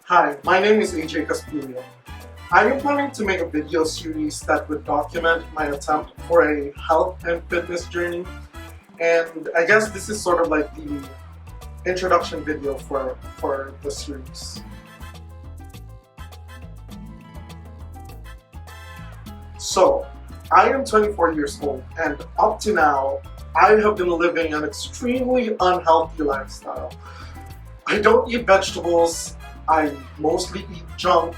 Hi, my name is AJ Caspillo. I am planning to make a video series that would document my attempt for a health and fitness journey, and I guess this is sort of like the introduction video for the series. So, I am 24 years old, and up to now, I have been living an extremely unhealthy lifestyle. I don't eat vegetables, I mostly eat junk,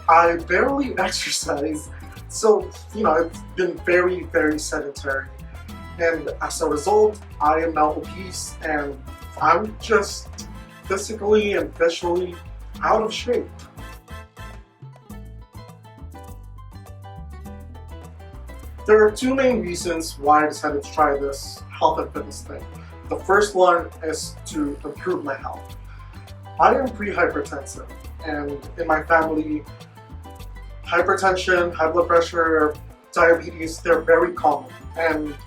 I barely exercise, so it's been very sedentary. And as a result, I am now obese and I'm just physically and visually out of shape. There are two main reasons why I decided to try this health and fitness thing. The first one is to improve my health. I am pre-hypertensive, and in my family, hypertension, high blood pressure, diabetes, they're very common. And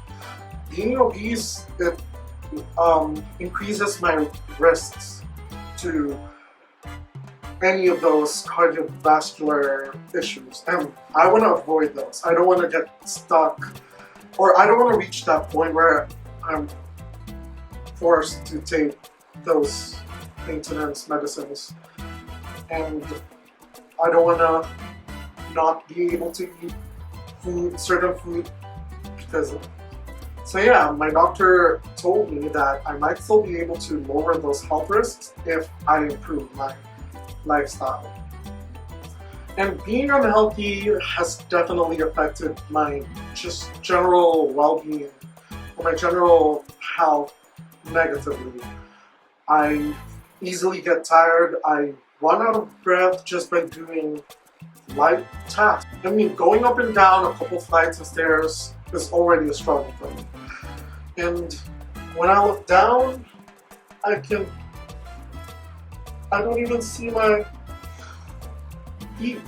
being obese, it increases my risks to any of those cardiovascular issues, and I want to avoid those. I don't want to get stuck, or I don't want to reach that point where I'm forced to take those maintenance medicines, and I don't want to not be able to eat certain food because of it. So yeah, my doctor told me that I might still be able to lower those health risks if I improve my lifestyle. And being unhealthy has definitely affected my just general well-being or my general health negatively. I easily get tired, I run out of breath just by doing light tasks. I mean, going up and down a couple flights of stairs is already a struggle for me. And when I look down, I don't even see my feet.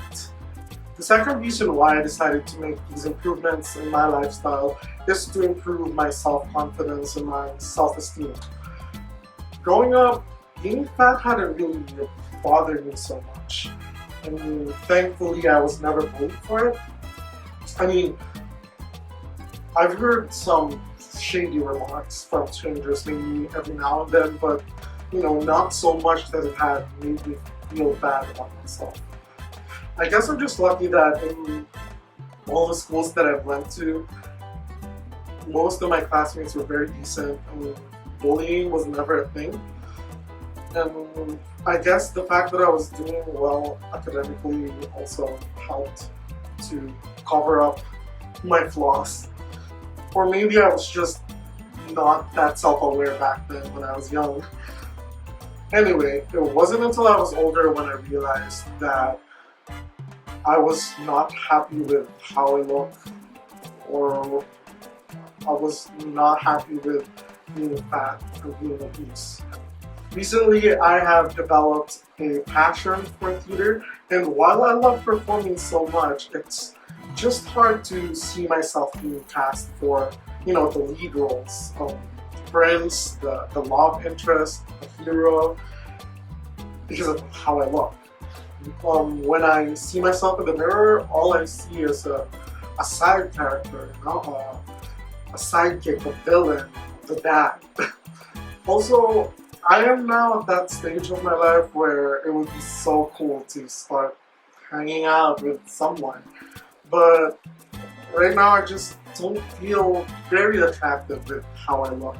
The second reason why I decided to make these improvements in my lifestyle is to improve my self-confidence and my self-esteem. Growing up, being fat hadn't really bothered me so much. I mean, thankfully I was never bullied for it. I mean, I've heard some shady remarks from strangers maybe every now and then, but not so much that it had made me feel bad about myself. I guess I'm just lucky that in all the schools that I've went to, most of my classmates were very decent. I mean, bullying was never a thing. And I guess the fact that I was doing well academically also helped to cover up my flaws. Or maybe I was just not that self-aware back then when I was young. Anyway, it wasn't until I was older when I realized that I was not happy with how I look, or I was not happy with being fat or being obese. Recently, I have developed a passion for theater, and while I love performing so much, it's just hard to see myself being cast for, the lead roles. Prince, the love interest, the hero, because of how I look. When I see myself in the mirror, all I see is a side character, a sidekick, a villain, the dad. Also, I am now at that stage of my life where it would be so cool to start hanging out with someone. But right now I just don't feel very attractive with how I look.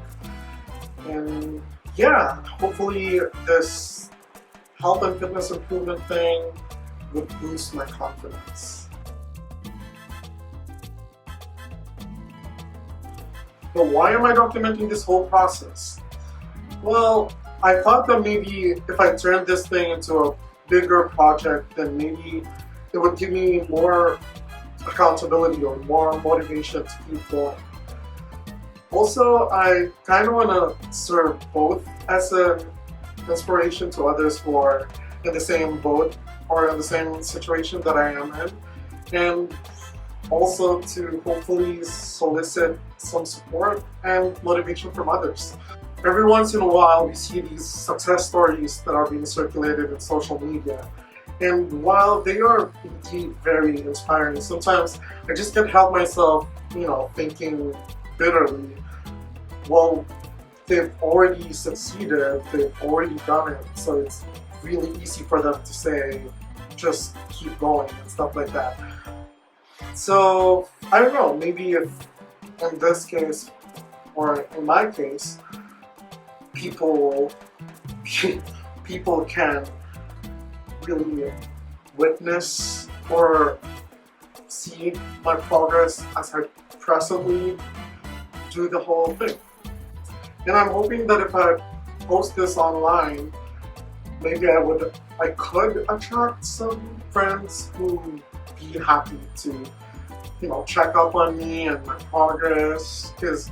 And yeah, hopefully this health and fitness improvement thing would boost my confidence. But why am I documenting this whole process? Well, I thought that maybe if I turned this thing into a bigger project, then maybe it would give me more accountability or more motivation to keep going. Also, I kind of want to serve both as an inspiration to others who are in the same boat or in the same situation that I am in, and also to hopefully solicit some support and motivation from others. every once in a while we see these success stories that are being circulated in social media. And while they are indeed very inspiring, sometimes I just can't help myself, thinking bitterly, well, they've already succeeded, they've already done it, so it's really easy for them to say, just keep going and stuff like that. So, I don't know, maybe if in this case, or in my case, people can really witness or see my progress as I presently do the whole thing. And I'm hoping that if I post this online, maybe I could attract some friends who would be happy to, check up on me and my progress, because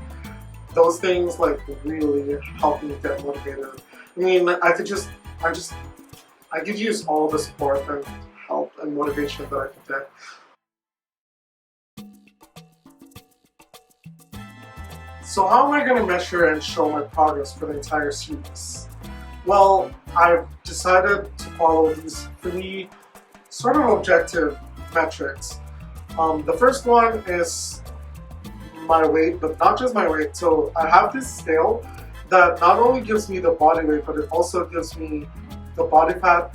those things like really help me get motivated. I mean, I could use all the support and help and motivation that I could get. So how am I going to measure and show my progress for the entire series? Well, I've decided to follow these 3 sort of objective metrics. The first one is my weight, but not just my weight. So I have this scale that not only gives me the body weight, but it also gives me the body fat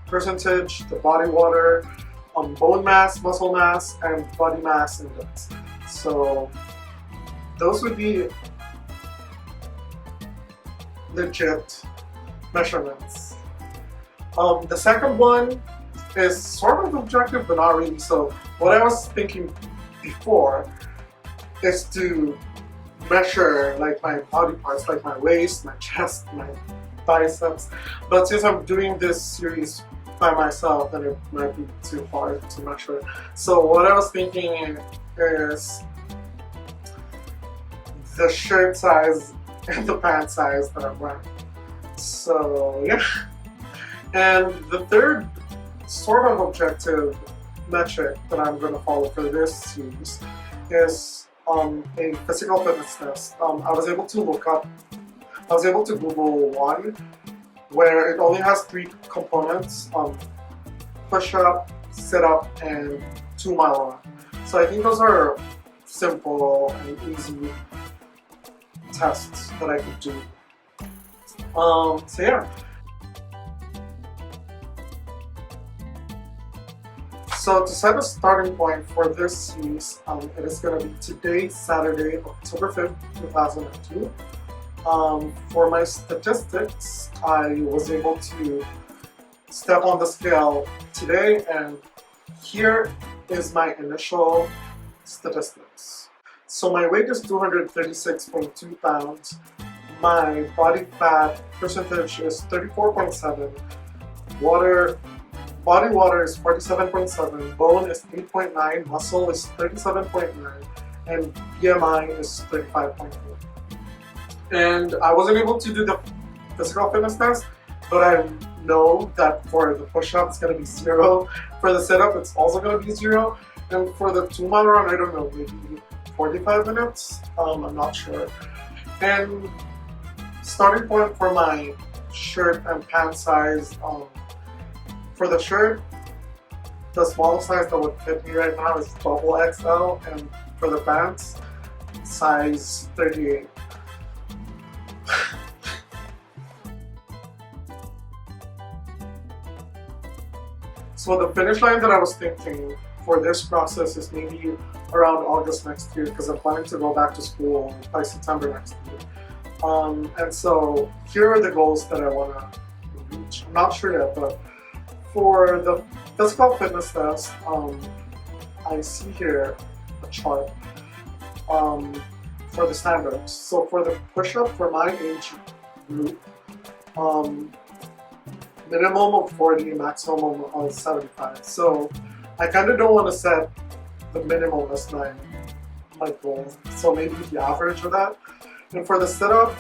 percentage, the body water, bone mass, muscle mass, and body mass index. So those would be legit measurements. The second one is sort of objective, but not really. So what I was thinking before is to measure like my body parts, like my waist, my chest, my biceps. But since I'm doing this series by myself, then it might be too hard to measure. So what I was thinking is the shirt size and the pant size that I'm wearing. So yeah. And the third sort of objective metric that I'm going to follow for this series is a physical fitness test. I was able to Google one where it only has 3 components: push-up, sit-up, and 2-mile run. So I think those are simple and easy tests that I could do. So yeah. So to set a starting point for this series, it is going to be today, Saturday, October 5th, 2019. For my statistics, I was able to step on the scale today, and here is my initial statistics. So my weight is 236.2 pounds. My body fat percentage is 34.7. Body water is 47.7, bone is 8.9, muscle is 37.9, and BMI is 35.4. And I wasn't able to do the physical fitness test, but I know that for the push-up it's going to be 0. For the sit-up it's also going to be 0. And for the 2-mile run, I don't know, maybe 45 minutes? I'm not sure. And starting point for my shirt and pant size, for the shirt, the smallest size that would fit me right now is XXL, and for the pants, size 38. So the finish line that I was thinking for this process is maybe around August next year, because I'm planning to go back to school by September next year. And so here are the goals that I want to reach. I'm not sure yet, but for the physical fitness test, I see here a chart for the standards. So for the push-up for my age group, minimum of 40, maximum of 75. So I kind of don't want to set the minimum as my goal. So maybe the average of that. And for the sit-up,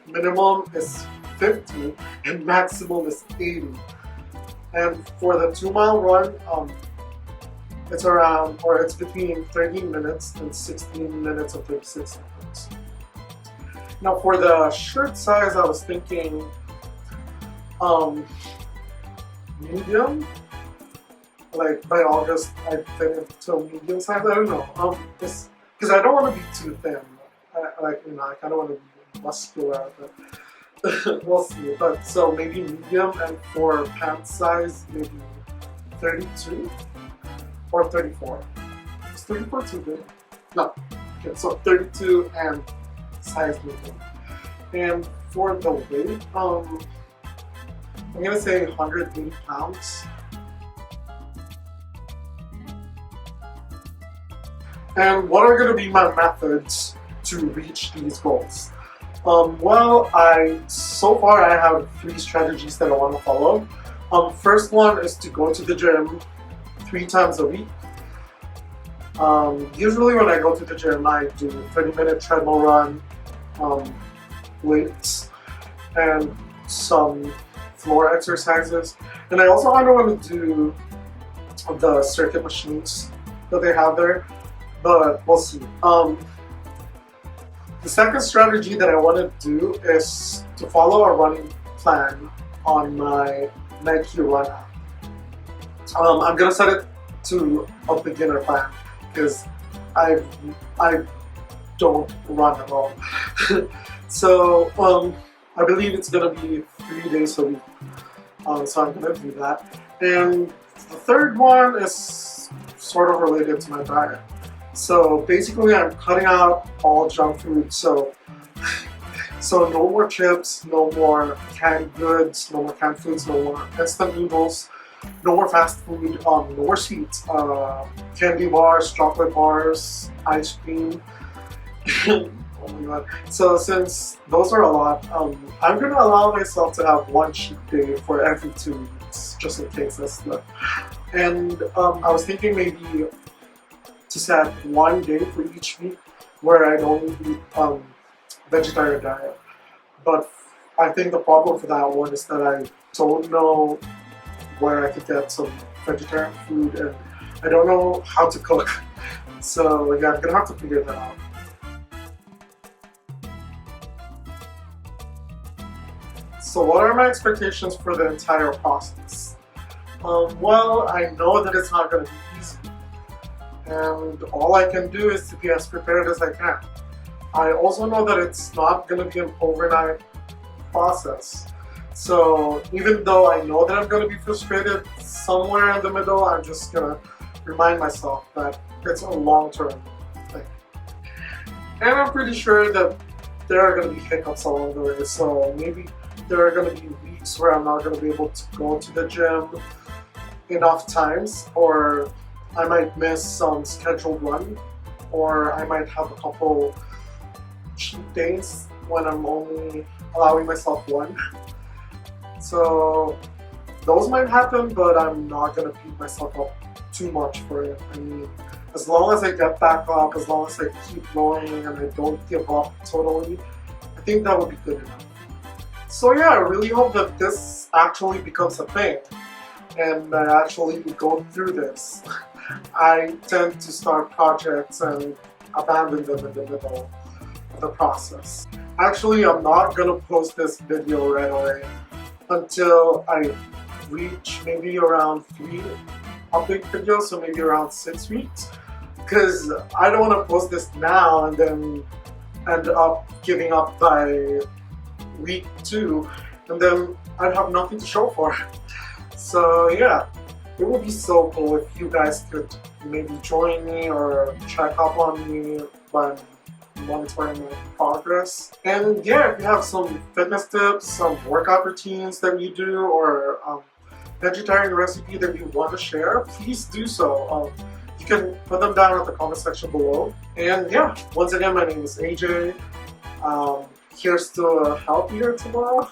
minimum is 50 and maximum is 80. And for the 2-mile run, it's between 13 minutes and 16 minutes and 36 seconds. Now for the shirt size, I was thinking medium. Like by August, I fit into medium size. I don't know. Because I don't want to be too thin. I kind of want to be muscular, but we'll see. But so maybe medium, and for pant size, maybe 32 or 34. Is 34 too big? No. Okay, so 32 and size medium. And for the weight, I'm gonna say 180 pounds. And what are going to be my methods to reach these goals? Well, so far I have 3 strategies that I want to follow. First one is to go to the gym 3 times a week. Usually when I go to the gym, I do 30-minute treadmill run, weights, and some floor exercises. And I also kind of want to do the circuit machines that they have there. But we'll see. The second strategy that I want to do is to follow a running plan on my Nike Run app. I'm gonna set it to a beginner plan because I don't run at all. So I believe it's gonna be 3 days a week. So I'm gonna do that. And the third one is sort of related to my diet. So basically I'm cutting out all junk food, so no more chips, no more canned goods, no more canned foods, no more instant noodles, no more fast food, no more sweets, candy bars, chocolate bars, ice cream. Oh my god. So since those are a lot, I'm gonna allow myself to have 1 cheat day for every 2 weeks, just in case I slip. And I was thinking maybe to set 1 day for each week where I don't eat vegetarian diet. But I think the problem for that one is that I don't know where I could get some vegetarian food, and I don't know how to cook. So yeah, I'm gonna have to figure that out. So what are my expectations for the entire process? Well, I know that it's not gonna be easy. And all I can do is to be as prepared as I can. I also know that it's not going to be an overnight process. So even though I know that I'm going to be frustrated, somewhere in the middle I'm just going to remind myself that it's a long-term thing. And I'm pretty sure that there are going to be hiccups along the way. So maybe there are going to be weeks where I'm not going to be able to go to the gym enough times, or I might miss some scheduled run, or I might have a couple cheat days when I'm only allowing myself 1. So those might happen, but I'm not going to beat myself up too much for it. I mean, as long as I get back up, as long as I keep going and I don't give up totally, I think that would be good enough. So yeah, I really hope that this actually becomes a thing and I actually go through this. I tend to start projects and abandon them in the middle of the process. Actually, I'm not gonna post this video right away until I reach maybe around 3 update videos, so maybe around 6 weeks. Because I don't want to post this now and then end up giving up by week 2, and then I'd have nothing to show for it. So yeah. It would be so cool if you guys could maybe join me or check up on me by monitoring my progress. And yeah, if you have some fitness tips, some workout routines that you do, or vegetarian recipe that you want to share, please do so. You can put them down in the comment section below. And yeah, once again, my name is AJ. Here's to a healthier tomorrow.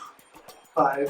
Bye.